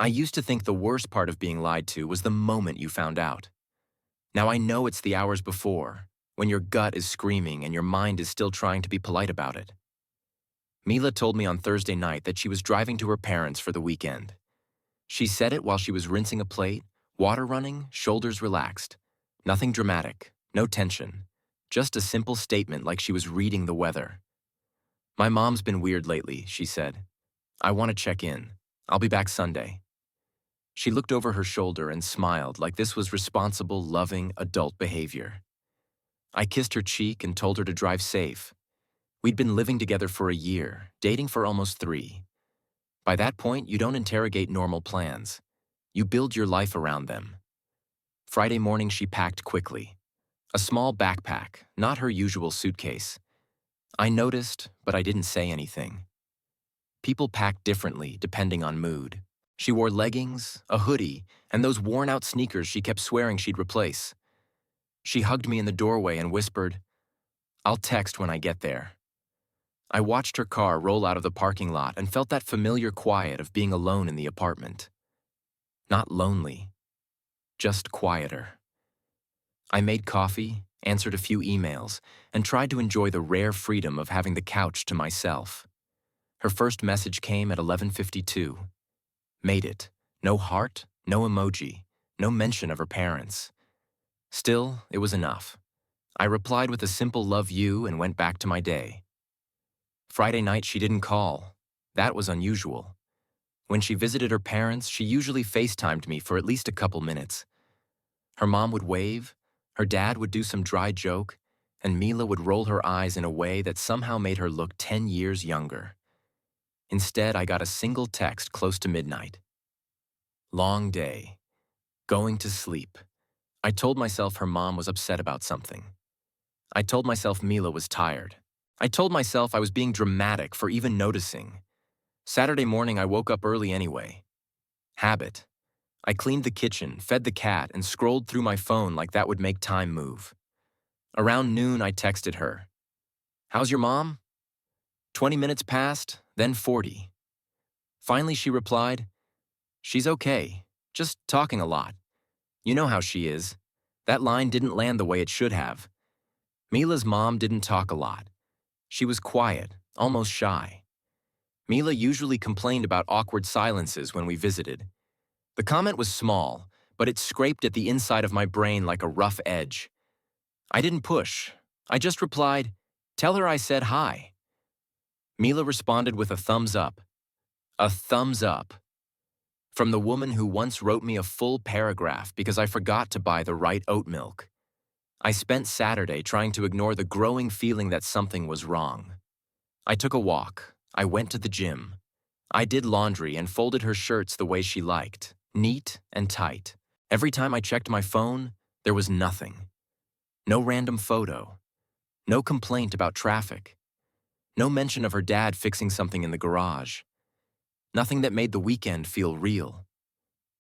I used to think the worst part of being lied to was the moment you found out. Now I know it's the hours before, when your gut is screaming and your mind is still trying to be polite about it. Mila told me on Thursday night that she was driving to her parents for the weekend. She said it while she was rinsing a plate, water running, shoulders relaxed. Nothing dramatic, no tension. Just a simple statement like she was reading the weather. "My mom's been weird lately," she said. "I want to check in. I'll be back Sunday." She looked over her shoulder and smiled like this was responsible, loving, adult behavior. I kissed her cheek and told her to drive safe. We'd been living together for a year, dating for almost 3. By that point, you don't interrogate normal plans. You build your life around them. Friday morning, she packed quickly. A small backpack, not her usual suitcase. I noticed, but I didn't say anything. People pack differently depending on mood. She wore leggings, a hoodie, and those worn-out sneakers she kept swearing she'd replace. She hugged me in the doorway and whispered, "I'll text when I get there." I watched her car roll out of the parking lot and felt that familiar quiet of being alone in the apartment. Not lonely, just quieter. I made coffee, answered a few emails, and tried to enjoy the rare freedom of having the couch to myself. Her first message came at 11:52. Made it. No heart, no emoji, no mention of her parents. Still, it was enough. I replied with a simple "love you" and went back to my day. Friday night, she didn't call. That was unusual. When she visited her parents, she usually FaceTimed me for at least a couple minutes. Her mom would wave, her dad would do some dry joke, and Mila would roll her eyes in a way that somehow made her look 10 years younger. Instead, I got a single text close to midnight. Long day. Going to sleep. I told myself her mom was upset about something. I told myself Mila was tired. I told myself I was being dramatic for even noticing. Saturday morning, I woke up early anyway. Habit. I cleaned the kitchen, fed the cat, and scrolled through my phone like that would make time move. Around noon, I texted her. "How's your mom?" 20 minutes passed, then 40. Finally, she replied, "She's okay, just talking a lot. You know how she is. That line didn't land the way it should have." Mila's mom didn't talk a lot. She was quiet, almost shy. Mila usually complained about awkward silences when we visited. The comment was small, but it scraped at the inside of my brain like a rough edge. I didn't push. I just replied, "Tell her I said hi." Mila responded with a thumbs up. A thumbs up. From the woman who once wrote me a full paragraph because I forgot to buy the right oat milk. I spent Saturday trying to ignore the growing feeling that something was wrong. I took a walk. I went to the gym. I did laundry and folded her shirts the way she liked, neat and tight. Every time I checked my phone, there was nothing. No random photo. No complaint about traffic. No mention of her dad fixing something in the garage. Nothing that made the weekend feel real.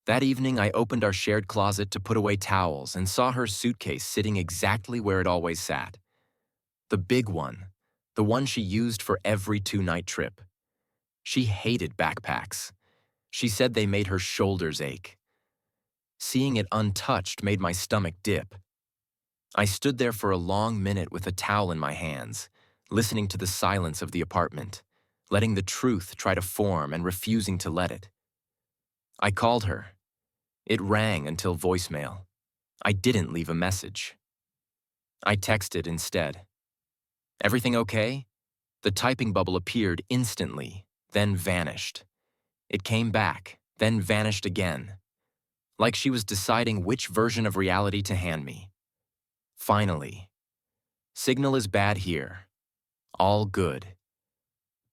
That evening, I opened our shared closet to put away towels and saw her suitcase sitting exactly where it always sat. The big one, the one she used for every 2-night trip. She hated backpacks. She said they made her shoulders ache. Seeing it untouched made my stomach dip. I stood there for a long minute with a towel in my hands, listening to the silence of the apartment, letting the truth try to form and refusing to let it. I called her. It rang until voicemail. I didn't leave a message. I texted instead. "Everything okay?" The typing bubble appeared instantly, then vanished. It came back, then vanished again. Like she was deciding which version of reality to hand me. Finally. "Signal is bad here. All good."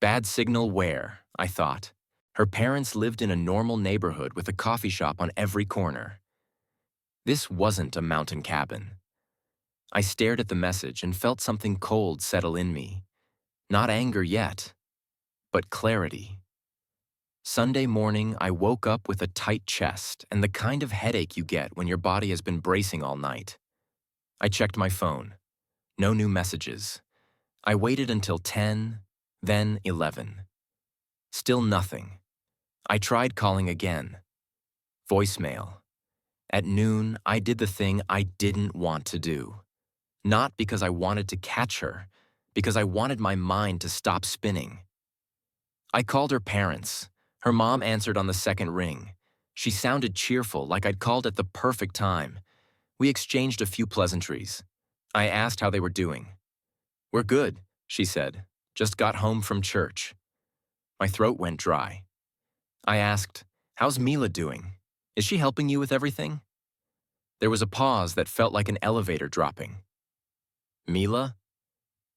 Bad signal where, I thought. Her parents lived in a normal neighborhood with a coffee shop on every corner. This wasn't a mountain cabin. I stared at the message and felt something cold settle in me. Not anger yet, but clarity. Sunday morning, I woke up with a tight chest and the kind of headache you get when your body has been bracing all night. I checked my phone. No new messages. I waited until 10, then 11. Still nothing. I tried calling again. Voicemail. At noon, I did the thing I didn't want to do. Not because I wanted to catch her, because I wanted my mind to stop spinning. I called her parents. Her mom answered on the second ring. She sounded cheerful, like I'd called at the perfect time. We exchanged a few pleasantries. I asked how they were doing. "We're good," she said. "Just got home from church." My throat went dry. I asked, "How's Mila doing? Is she helping you with everything?" There was a pause that felt like an elevator dropping. "Mila?"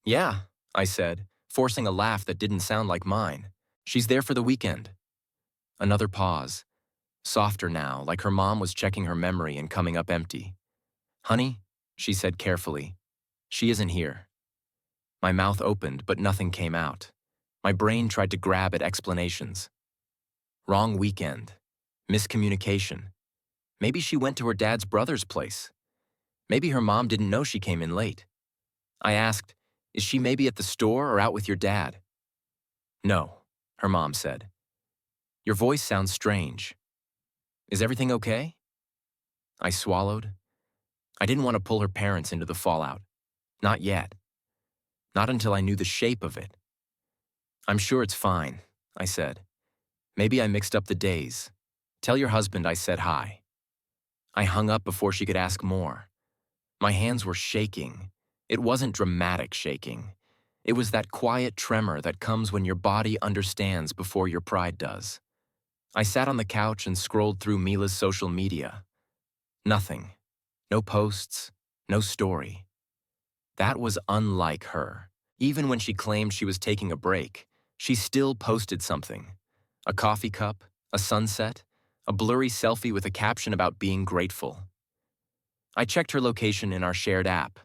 "Yeah," I said, forcing a laugh that didn't sound like mine. "She's there for the weekend." Another pause, softer now, like her mom was checking her memory and coming up empty. "Honey," she said carefully, "she isn't here." My mouth opened, but nothing came out. My brain tried to grab at explanations. Wrong weekend. Miscommunication. Maybe she went to her dad's brother's place. Maybe her mom didn't know she came in late. I asked, "Is she maybe at the store or out with your dad?" "No," her mom said. "Your voice sounds strange. Is everything okay?" I swallowed. I didn't want to pull her parents into the fallout. Not yet. Not until I knew the shape of it. "I'm sure it's fine," I said. "Maybe I mixed up the days. Tell your husband I said hi." I hung up before she could ask more. My hands were shaking. It wasn't dramatic shaking. It was that quiet tremor that comes when your body understands before your pride does. I sat on the couch and scrolled through Mila's social media. Nothing. No posts. No story. That was unlike her. Even when she claimed she was taking a break, she still posted something. A coffee cup, a sunset, a blurry selfie with a caption about being grateful. I checked her location in our shared app.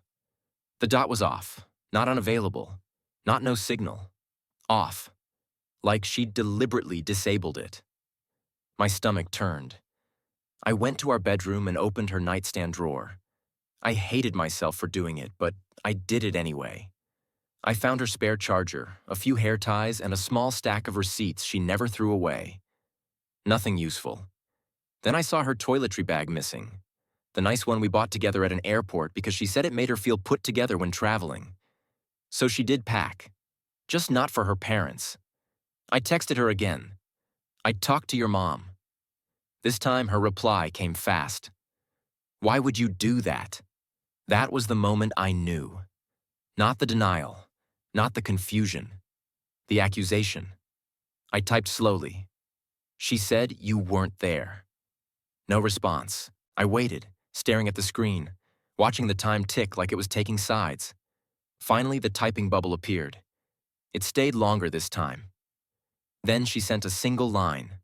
The dot was off, not unavailable, not no signal. Off, like she'd deliberately disabled it. My stomach turned. I went to our bedroom and opened her nightstand drawer. I hated myself for doing it, but I did it anyway. I found her spare charger, a few hair ties, and a small stack of receipts she never threw away. Nothing useful. Then I saw her toiletry bag missing. The nice one we bought together at an airport because she said it made her feel put together when traveling. So she did pack. Just not for her parents. I texted her again. "I talked to your mom." This time her reply came fast. "Why would you do that?" That was the moment I knew. Not the denial. Not the confusion. The accusation. I typed slowly. "She said you weren't there." No response. I waited, staring at the screen, watching the time tick like it was taking sides. Finally, the typing bubble appeared. It stayed longer this time. Then she sent a single line.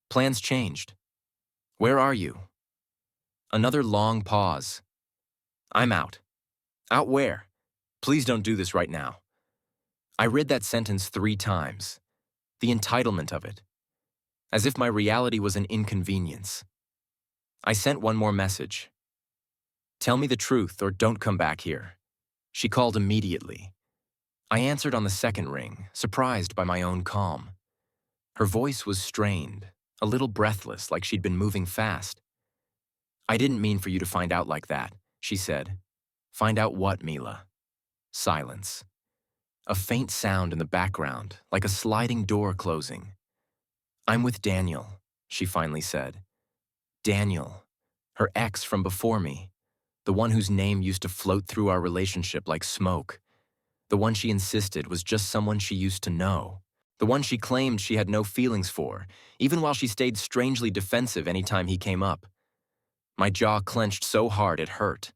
"Plans changed. Where are you?" Another long pause. "I'm out." "Out where? Please don't do this right now." I read that sentence 3 times. The entitlement of it. As if my reality was an inconvenience. I sent one more message. "Tell me the truth or don't come back here." She called immediately. I answered on the second ring, surprised by my own calm. Her voice was strained, a little breathless, like she'd been moving fast. "I didn't mean for you to find out like that," she said. "Find out what, Mila?" Silence. A faint sound in the background, like a sliding door closing. "I'm with Daniel," she finally said. Daniel, her ex from before me, the one whose name used to float through our relationship like smoke, the one she insisted was just someone she used to know, the one she claimed she had no feelings for, even while she stayed strangely defensive anytime he came up. My jaw clenched so hard it hurt.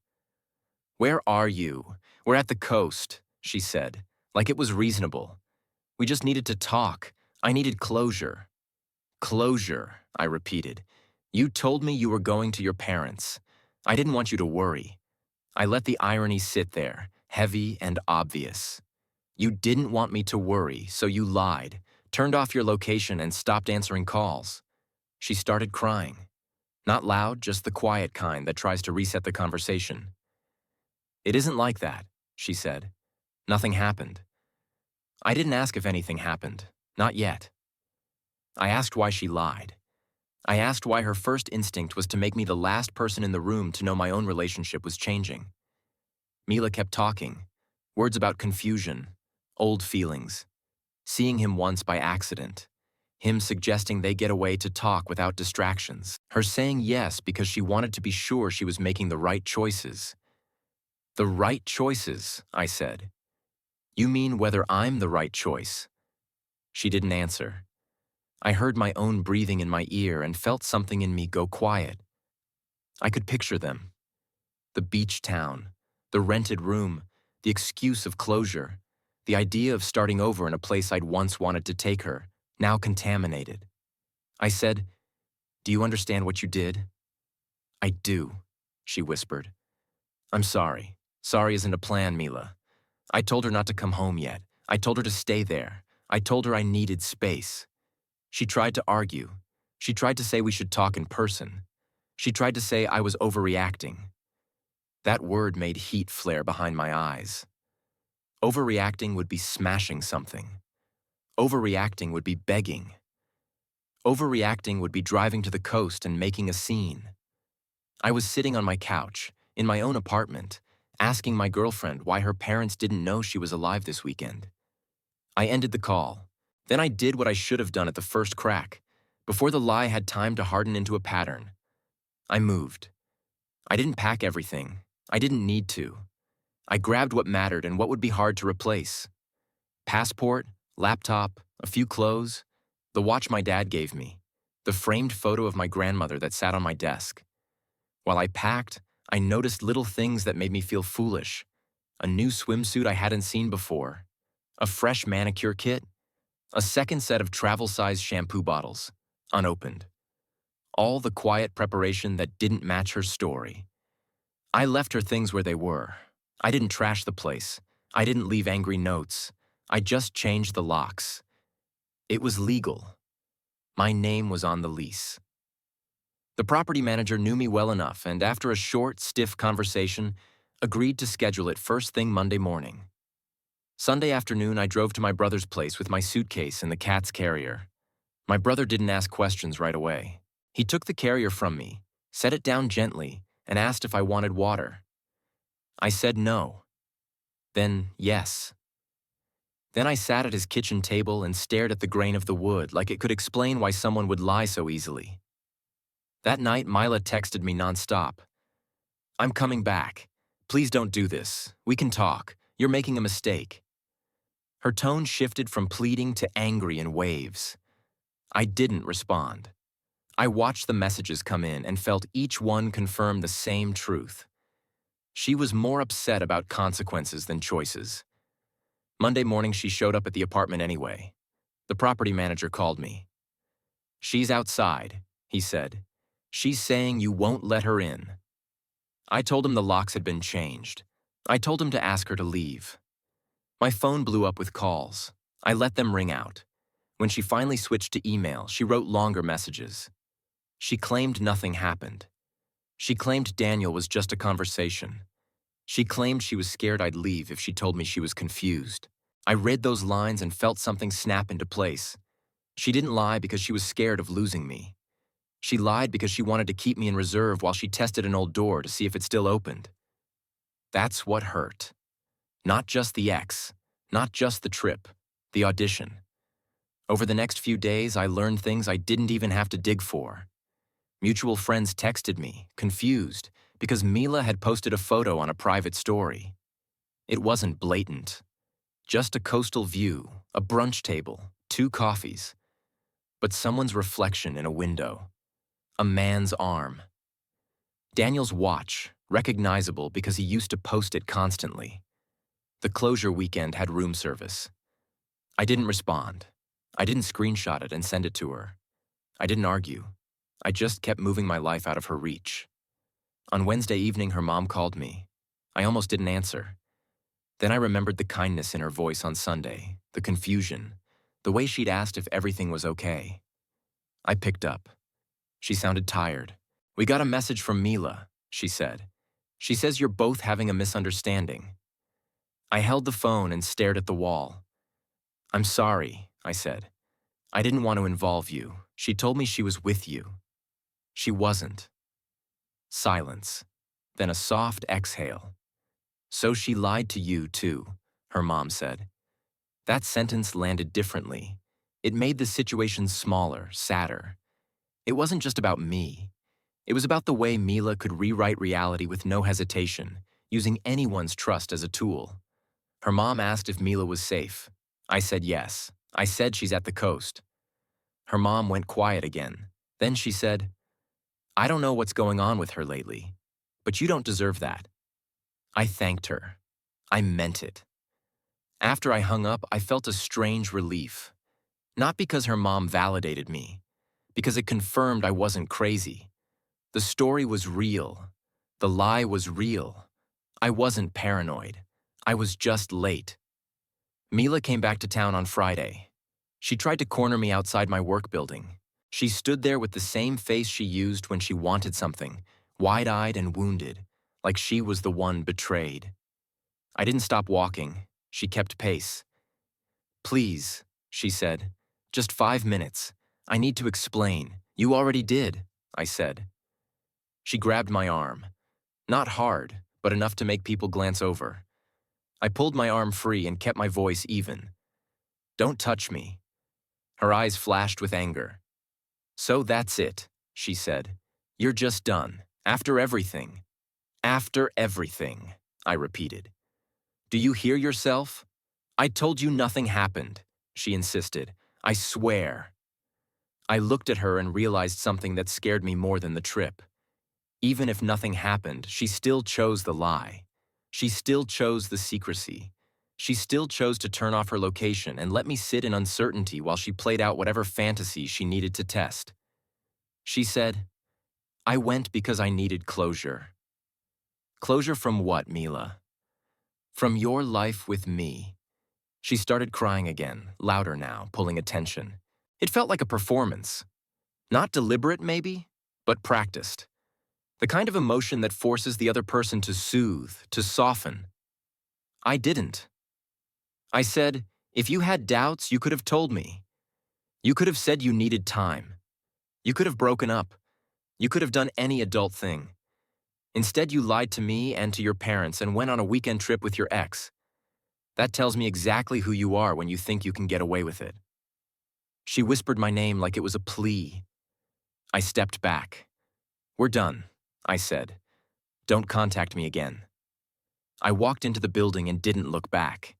"Where are you? We're at the coast," she said, like it was reasonable. "We just needed to talk. I needed closure." "Closure," I repeated. "You told me you were going to your parents. I didn't want you to worry." I let the irony sit there, heavy and obvious. "You didn't want me to worry, so you lied, turned off your location and stopped answering calls." She started crying. Not loud, just the quiet kind that tries to reset the conversation. "It isn't like that," she said. "Nothing happened." I didn't ask if anything happened. Not yet. I asked why she lied. I asked why her first instinct was to make me the last person in the room to know my own relationship was changing. Mila kept talking, words about confusion, old feelings, seeing him once by accident, him suggesting they get away to talk without distractions, her saying yes because she wanted to be sure she was making the right choices. The right choices, I said. You mean whether I'm the right choice? She didn't answer. I heard my own breathing in my ear and felt something in me go quiet. I could picture them. The beach town, the rented room, the excuse of closure, the idea of starting over in a place I'd once wanted to take her, now contaminated. I said, "Do you understand what you did?" "I do," she whispered. "I'm sorry. Sorry isn't a plan, Mila. I told her not to come home yet. I told her to stay there. I told her I needed space." She tried to argue. She tried to say we should talk in person. She tried to say I was overreacting. That word made heat flare behind my eyes. Overreacting would be smashing something. Overreacting would be begging. Overreacting would be driving to the coast and making a scene. I was sitting on my couch, in my own apartment, asking my girlfriend why her parents didn't know she was alive this weekend. I ended the call. Then I did what I should have done at the first crack, before the lie had time to harden into a pattern. I moved. I didn't pack everything. I didn't need to. I grabbed what mattered and what would be hard to replace. Passport, laptop, a few clothes, the watch my dad gave me, the framed photo of my grandmother that sat on my desk. While I packed, I noticed little things that made me feel foolish. A new swimsuit I hadn't seen before, a fresh manicure kit, a second set of travel-size shampoo bottles, unopened. All the quiet preparation that didn't match her story. I left her things where they were. I didn't trash the place. I didn't leave angry notes. I just changed the locks. It was legal. My name was on the lease. The property manager knew me well enough, and after a short, stiff conversation, agreed to schedule it first thing Monday morning. Sunday afternoon, I drove to my brother's place with my suitcase and the cat's carrier. My brother didn't ask questions right away. He took the carrier from me, set it down gently, and asked if I wanted water. I said no. Then yes. Then I sat at his kitchen table and stared at the grain of the wood like it could explain why someone would lie so easily. That night, Mila texted me nonstop. "I'm coming back. Please don't do this. We can talk. You're making a mistake." Her tone shifted from pleading to angry in waves. I didn't respond. I watched the messages come in and felt each one confirm the same truth. She was more upset about consequences than choices. Monday morning, she showed up at the apartment anyway. The property manager called me. "She's outside," he said. "She's saying you won't let her in." I told him the locks had been changed. I told him to ask her to leave. My phone blew up with calls. I let them ring out. When she finally switched to email, she wrote longer messages. She claimed nothing happened. She claimed Daniel was just a conversation. She claimed she was scared I'd leave if she told me she was confused. I read those lines and felt something snap into place. She didn't lie because she was scared of losing me. She lied because she wanted to keep me in reserve while she tested an old door to see if it still opened. That's what hurt. Not just the ex, not just the trip, the audition. Over the next few days, I learned things I didn't even have to dig for. Mutual friends texted me, confused, because Mila had posted a photo on a private story. It wasn't blatant. Just a coastal view, a brunch table, 2 coffees. But someone's reflection in a window. A man's arm. Daniel's watch, recognizable because he used to post it constantly. The closure weekend had room service. I didn't respond. I didn't screenshot it and send it to her. I didn't argue. I just kept moving my life out of her reach. On Wednesday evening, her mom called me. I almost didn't answer. Then I remembered the kindness in her voice on Sunday, the confusion, the way she'd asked if everything was okay. I picked up. She sounded tired. "We got a message from Mila," she said. "She says you're both having a misunderstanding." I held the phone and stared at the wall. "I'm sorry," I said. "I didn't want to involve you. She told me she was with you." She wasn't. Silence. Then a soft exhale. So she lied to you, too, her mom said. That sentence landed differently. It made the situation smaller, sadder. It wasn't just about me. It was about the way Mila could rewrite reality with no hesitation, using anyone's trust as a tool. Her mom asked if Mila was safe. I said yes. I said she's at the coast. Her mom went quiet again. Then she said, I don't know what's going on with her lately, but you don't deserve that. I thanked her. I meant it. After I hung up, I felt a strange relief. Not because her mom validated me, because it confirmed I wasn't crazy. The story was real. The lie was real. I wasn't paranoid. I was just late. Mila came back to town on Friday. She tried to corner me outside my work building. She stood there with the same face she used when she wanted something, wide-eyed and wounded, like she was the one betrayed. I didn't stop walking. She kept pace. Please, she said, just 5 minutes. I need to explain. You already did, I said. She grabbed my arm. Not hard, but enough to make people glance over. I pulled my arm free and kept my voice even. Don't touch me. Her eyes flashed with anger. So that's it, she said. You're just done. After everything. After everything, I repeated. Do you hear yourself? I told you nothing happened, she insisted. I swear. I looked at her and realized something that scared me more than the trip. Even if nothing happened, she still chose the lie. She still chose the secrecy. She still chose to turn off her location and let me sit in uncertainty while she played out whatever fantasy she needed to test. She said, I went because I needed closure. Closure from what, Mila? From your life with me. She started crying again, louder now, pulling attention. It felt like a performance. Not deliberate, maybe, but practiced. The kind of emotion that forces the other person to soothe, to soften. I didn't. I said, if you had doubts, you could have told me. You could have said you needed time. You could have broken up. You could have done any adult thing. Instead, you lied to me and to your parents and went on a weekend trip with your ex. That tells me exactly who you are when you think you can get away with it. She whispered my name like it was a plea. I stepped back. We're done, I said. Don't contact me again. I walked into the building and didn't look back.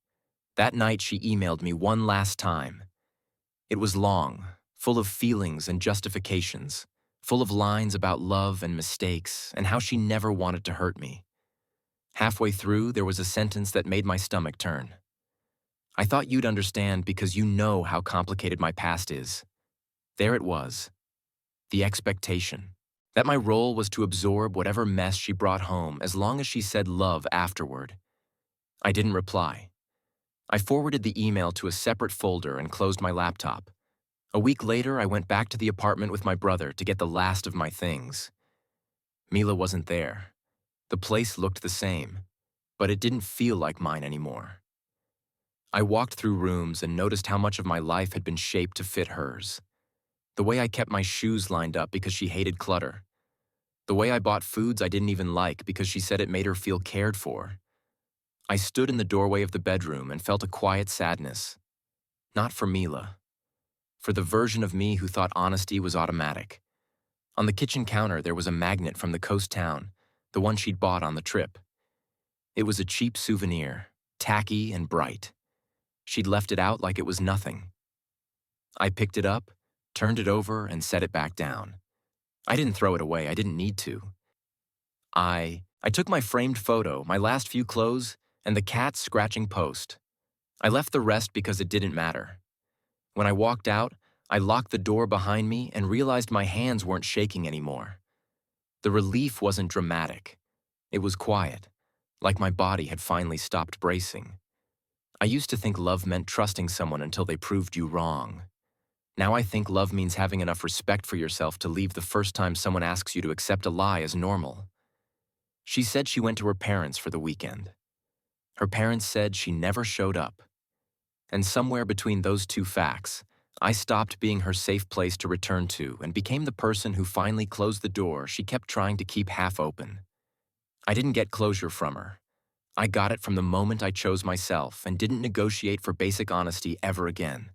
That night, she emailed me one last time. It was long, full of feelings and justifications, full of lines about love and mistakes and how she never wanted to hurt me. Halfway through, there was a sentence that made my stomach turn. I thought you'd understand because you know how complicated my past is. There it was. The expectation. That my role was to absorb whatever mess she brought home as long as she said love afterward. I didn't reply. I forwarded the email to a separate folder and closed my laptop. A week later, I went back to the apartment with my brother to get the last of my things. Mila wasn't there. The place looked the same, but it didn't feel like mine anymore. I walked through rooms and noticed how much of my life had been shaped to fit hers. The way I kept my shoes lined up because she hated clutter. The way I bought foods I didn't even like because she said it made her feel cared for. I stood in the doorway of the bedroom and felt a quiet sadness. Not for Mila. For the version of me who thought honesty was automatic. On the kitchen counter, there was a magnet from the coast town, the one she'd bought on the trip. It was a cheap souvenir, tacky and bright. She'd left it out like it was nothing. I picked it up, turned it over, and set it back down. I didn't throw it away. I didn't need to. I took my framed photo, my last few clothes, and the cat's scratching post. I left the rest because it didn't matter. When I walked out, I locked the door behind me and realized my hands weren't shaking anymore. The relief wasn't dramatic. It was quiet, like my body had finally stopped bracing. I used to think love meant trusting someone until they proved you wrong. Now I think love means having enough respect for yourself to leave the first time someone asks you to accept a lie as normal. She said she went to her parents for the weekend. Her parents said she never showed up. And somewhere between those two facts, I stopped being her safe place to return to and became the person who finally closed the door she kept trying to keep half open. I didn't get closure from her. I got it from the moment I chose myself and didn't negotiate for basic honesty ever again.